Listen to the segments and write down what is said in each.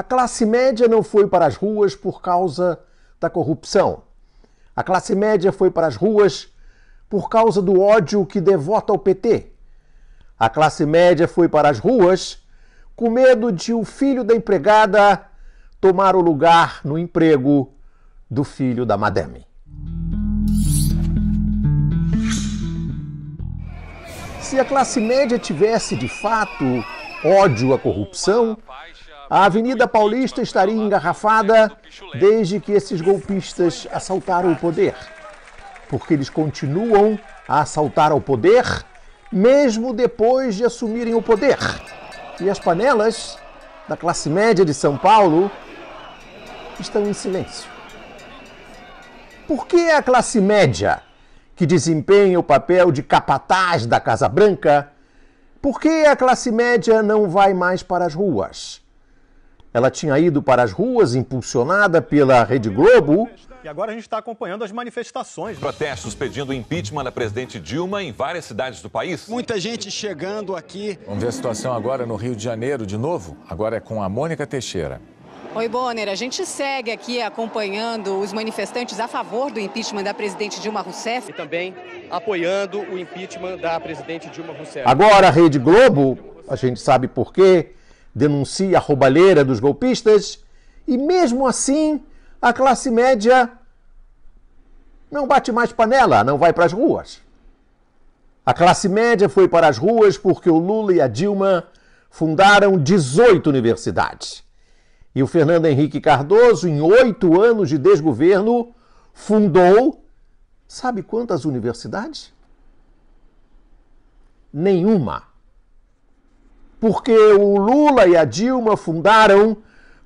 A classe média não foi para as ruas por causa da corrupção. A classe média foi para as ruas por causa do ódio que devota ao PT. A classe média foi para as ruas com medo de o filho da empregada tomar o lugar no emprego do filho da madame. Se a classe média tivesse, de fato, ódio à corrupção, a Avenida Paulista estaria engarrafada desde que esses golpistas assaltaram o poder. Porque eles continuam a assaltar ao poder, mesmo depois de assumirem o poder. E as panelas da classe média de São Paulo estão em silêncio. Por que a classe média, que desempenha o papel de capataz da Casa Branca, por que a classe média não vai mais para as ruas? Ela tinha ido para as ruas, impulsionada pela Rede Globo. E agora a gente está acompanhando as manifestações. Protestos pedindo o impeachment da presidente Dilma em várias cidades do país. Muita gente chegando aqui. Vamos ver a situação agora no Rio de Janeiro de novo. Agora é com a Mônica Teixeira. Oi, Bonner. A gente segue aqui acompanhando os manifestantes a favor do impeachment da presidente Dilma Rousseff. E também apoiando o impeachment da presidente Dilma Rousseff. Agora a Rede Globo, a gente sabe por quê, denuncia a roubalheira dos golpistas e mesmo assim a classe média não bate mais panela, não vai para as ruas. A classe média foi para as ruas porque o Lula e a Dilma fundaram 18 universidades. E o Fernando Henrique Cardoso, em 8 anos de desgoverno, fundou, sabe quantas universidades? Nenhuma. Porque o Lula e a Dilma fundaram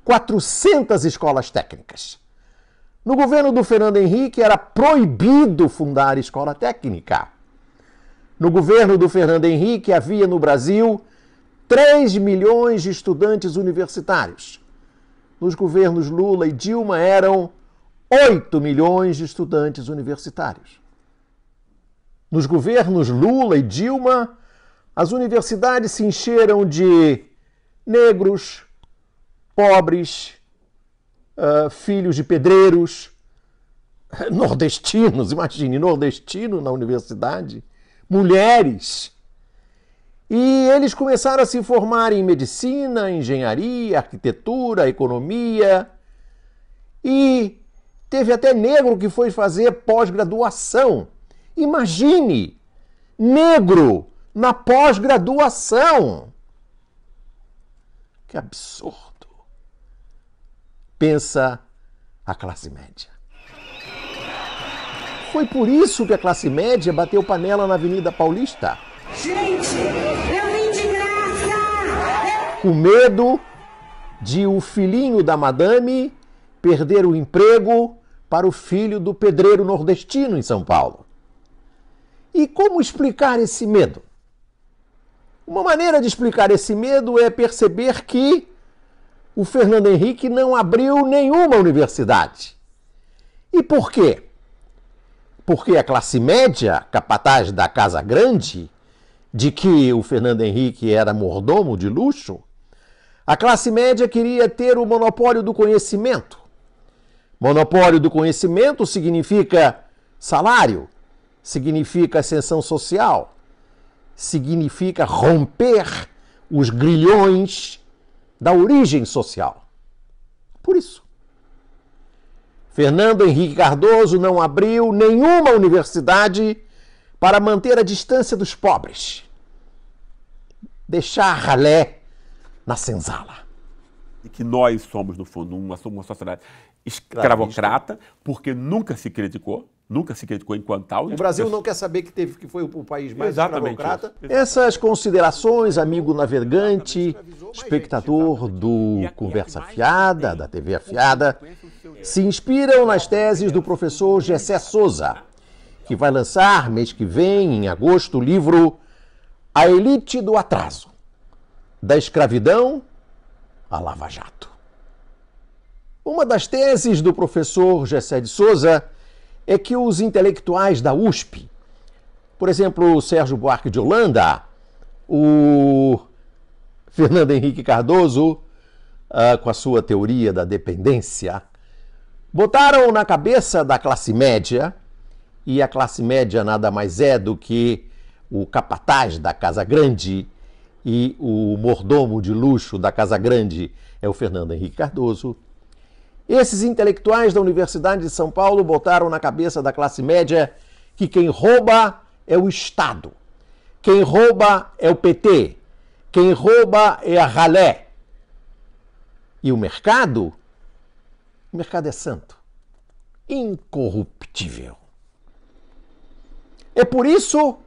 400 escolas técnicas. No governo do Fernando Henrique era proibido fundar escola técnica. No governo do Fernando Henrique havia no Brasil 3 milhões de estudantes universitários. Nos governos Lula e Dilma eram 8 milhões de estudantes universitários. Nos governos Lula e Dilma, as universidades se encheram de negros, pobres, filhos de pedreiros, nordestinos, imagine, nordestino na universidade, mulheres. E eles começaram a se formar em medicina, engenharia, arquitetura, economia. E teve até negro que foi fazer pós-graduação. Imagine, negro na pós-graduação. Que absurdo. Pensa a classe média. Foi por isso que a classe média bateu panela na Avenida Paulista. Gente, eu vim de graça! Com medo de o filhinho da madame perder o emprego para o filho do pedreiro nordestino em São Paulo. E como explicar esse medo? Uma maneira de explicar esse medo é perceber que o Fernando Henrique não abriu nenhuma universidade. E por quê? Porque a classe média, capataz da Casa Grande, de que o Fernando Henrique era mordomo de luxo, a classe média queria ter o monopólio do conhecimento. Monopólio do conhecimento significa salário, significa ascensão social, significa romper os grilhões da origem social. Por isso, Fernando Henrique Cardoso não abriu nenhuma universidade para manter a distância dos pobres. Deixar ralé na senzala. E que nós somos, no fundo, uma sociedade escravocrata, porque nunca se criticou enquanto tal. O Brasil não quer saber que foi o país mais Exatamente escravocrata. Essas considerações, amigo navegante, espectador do Conversa Fiada, da TV Afiada, se inspiram nas teses do professor Gessé Souza, que vai lançar, mês que vem, em agosto, o livro A Elite do Atraso, da escravidão à Lava Jato. Uma das teses do professor Gessé de Souza é que os intelectuais da USP, por exemplo, o Sérgio Buarque de Holanda, o Fernando Henrique Cardoso, com a sua teoria da dependência, botaram na cabeça da classe média, e a classe média nada mais é do que o capataz da Casa Grande e o mordomo de luxo da Casa Grande é o Fernando Henrique Cardoso. Esses intelectuais da Universidade de São Paulo botaram na cabeça da classe média que quem rouba é o Estado, quem rouba é o PT, quem rouba é a ralé. E o mercado é santo, incorruptível. É por isso,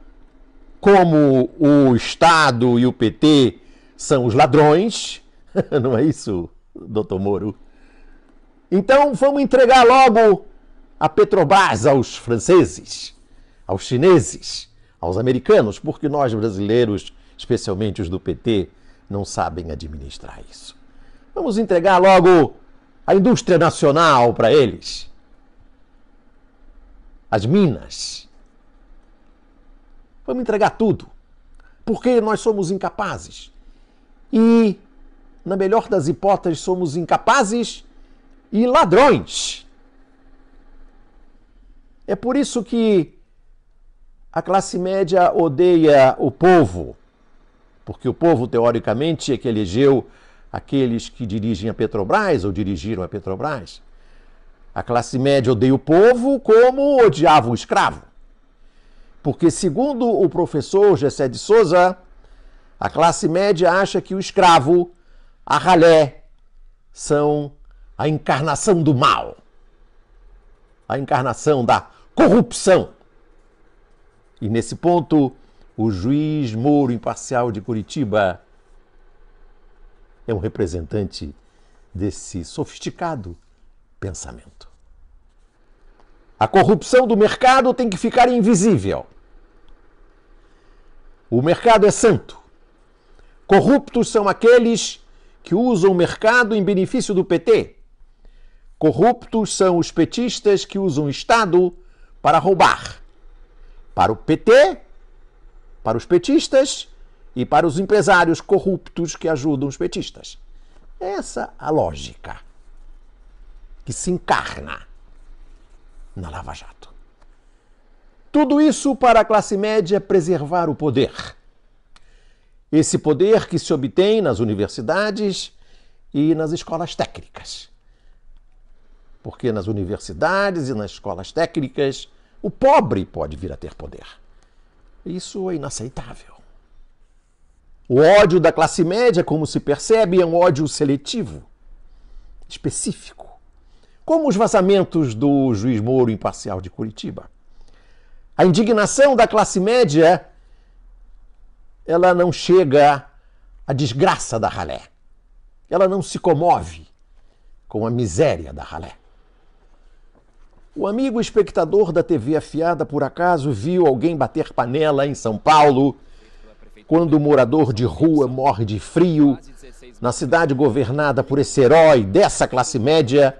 como o Estado e o PT são os ladrões, não é isso, doutor Moro? Então vamos entregar logo a Petrobras aos franceses, aos chineses, aos americanos, porque nós brasileiros, especialmente os do PT, não sabem administrar isso. Vamos entregar logo a indústria nacional para eles, as minas. Vamos entregar tudo, porque nós somos incapazes. E, na melhor das hipóteses, somos incapazes e ladrões. É por isso que a classe média odeia o povo, porque o povo, teoricamente, é que elegeu aqueles que dirigem a Petrobras ou dirigiram a Petrobras. A classe média odeia o povo como odiava o escravo. Porque, segundo o professor Gessé de Souza, a classe média acha que o escravo, a ralé, são a encarnação do mal, a encarnação da corrupção. E, nesse ponto, o juiz Moro Imparcial de Curitiba é um representante desse sofisticado pensamento. A corrupção do mercado tem que ficar invisível. O mercado é santo. Corruptos são aqueles que usam o mercado em benefício do PT. Corruptos são os petistas que usam o Estado para roubar. Para o PT, para os petistas e para os empresários corruptos que ajudam os petistas. Essa é a lógica que se encarna na Lava Jato. Tudo isso para a classe média preservar o poder. Esse poder que se obtém nas universidades e nas escolas técnicas. Porque nas universidades e nas escolas técnicas, o pobre pode vir a ter poder. Isso é inaceitável. O ódio da classe média, como se percebe, é um ódio seletivo, específico. Como os vazamentos do juiz Moro Imparcial de Curitiba. A indignação da classe média, ela não chega à desgraça da ralé. Ela não se comove com a miséria da ralé. O amigo espectador da TV Afiada, por acaso, viu alguém bater panela em São Paulo quando o morador de rua morre de frio na cidade governada por esse herói dessa classe média,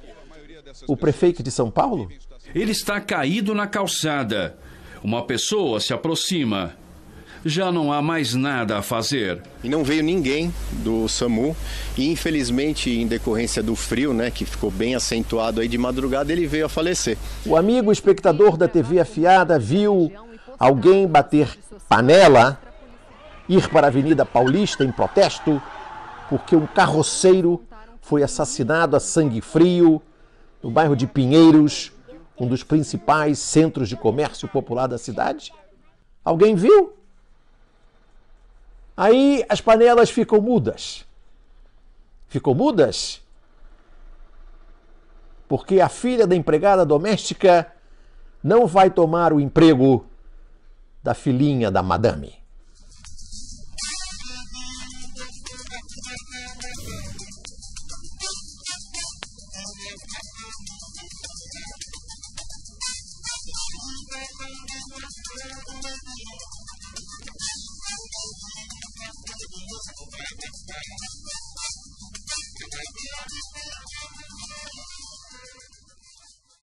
o prefeito de São Paulo? Ele está caído na calçada. Uma pessoa se aproxima. Já não há mais nada a fazer. E não veio ninguém do SAMU. E infelizmente, em decorrência do frio, né, que ficou bem acentuado aí de madrugada, ele veio a falecer. O amigo espectador da TV Afiada viu alguém bater panela, ir para a Avenida Paulista em protesto, porque um carroceiro foi assassinado a sangue frio no bairro de Pinheiros, um dos principais centros de comércio popular da cidade. Alguém viu? Aí as panelas ficam mudas. Ficam mudas porque a filha da empregada doméstica não vai tomar o emprego da filhinha da madame.